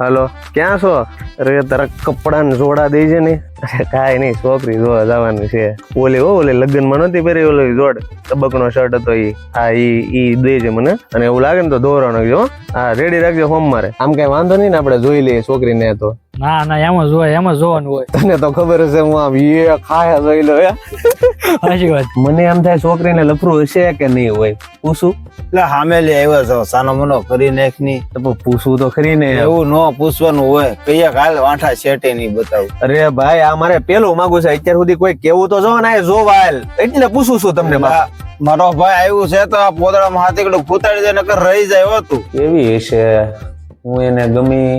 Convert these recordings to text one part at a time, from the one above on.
હાલો, ક્યાં છો? અરે તારા કપડા ને જોડા દઈ છે ને. અરે કાંઈ નહીં, છોકરી જોવા જવાની છે. ઓલી લગ્નમાં નહોતી પહેરી ઓલી જોડ તબકનો શર્ટ હતો ઈ દઈ છે મને. અને એવું લાગે ને તો દોરો નાખજો. હા, રેડી રાખજો સોમવારે. આમ કઈ વાંધો નહીં ને, આપણે જોઈ લઈએ છોકરીને. તો ના એમાં જોવાનું હોય. તને તો ખબર હશે, હું આમ એ ખાયા જોઈ લો. સાચી વાત. મને આમ થાય છોકરીને લફરું હશે કે નહીં હોય. પૂછું એટલે હામેલી આવ્યો છો સાનો મનો કરી નાખ ની. તો પૂછવું તો ખરી ને. એવું ન પૂછવાનું હોય. કયા કાલ વાંઠા શેટે નહીં બતાવું. અરે ભાઈ, આ મારે પેલું માંગુ છે. અત્યાર સુધી કોઈ કેવું તો જો ને, જોવાયેલ એટલે પૂછું છું તમને. મારો ભાઈ આવ્યું છે તો આ પોદળામાં હાથીકડું ફૂતાડી દે નકર રહી જાય હોતું. કેવી હશે? હું એને ગમી,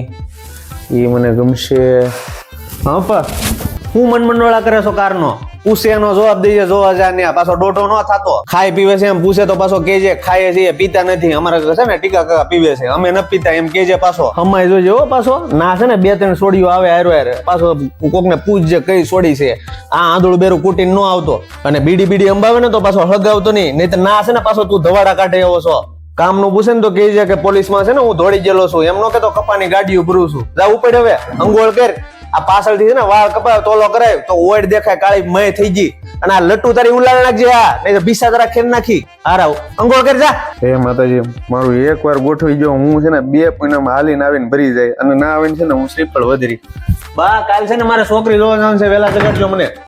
ઈ મને ગમશે. હા પણ હું મનમંડોળા કરે છો કારનો? પૂછે એનો જવાબ દઈએ. જોવા જા ને પાછો ડોટો ન થાતો. ખાઈ પીવે છે એમ પૂછે તો પાછો કેજે ખાઈએ છીએ, પીતા નથી. અમારે છે ને ટીકા કાકા પીવે છે, અમે નથી પીતા એમ કેજે. પાછો હમાઈ જોજે હો. પાછો ના છે ને 2-3 સોડીઓ આવે હારે. પાછો કોક ને પૂછજે કઈ સોડી છે. આ આંધળું બેરું કુટીને ન આવતો. અને બીડી અંબાવે ને તો પાછો હગાવતો નહીં. નહીં તો ના છે ને પાછો તું ધવાડા કાઢે એવો છો. કામ નું પૂછે ને તો કહેજે કે પોલીસમાં છે ને હું દોડી ગયેલો છું. એમ નો કે તો કપાની ગાડીઓ ભરું છું. જા ઉપડ હવે, અંગોળ કર. આ પાછળથી છે ને વાળ કપાય તોલો કરાય તો ઓઈડ દેખાય, કાળી મય થઈ ગઈ. અને આ લટ્ટુ તારી ઉલાળ નાખજે. હા, નહીં તો ભીસા તારા ખેર નાખી. હારા અંગોળ કર જા. હે માતાજી, મારું એકવાર ગોઠવી ગયો. હું છે ને 2 પૂનમમાં હાલીને આવીને ભરી જાય. અને ના આવીને છે ને હું શ્રીફળ વધરી. બા કાલ છે ને મારે છોકરી જોવા જવાનું છે, વહેલા જગાડજો મને.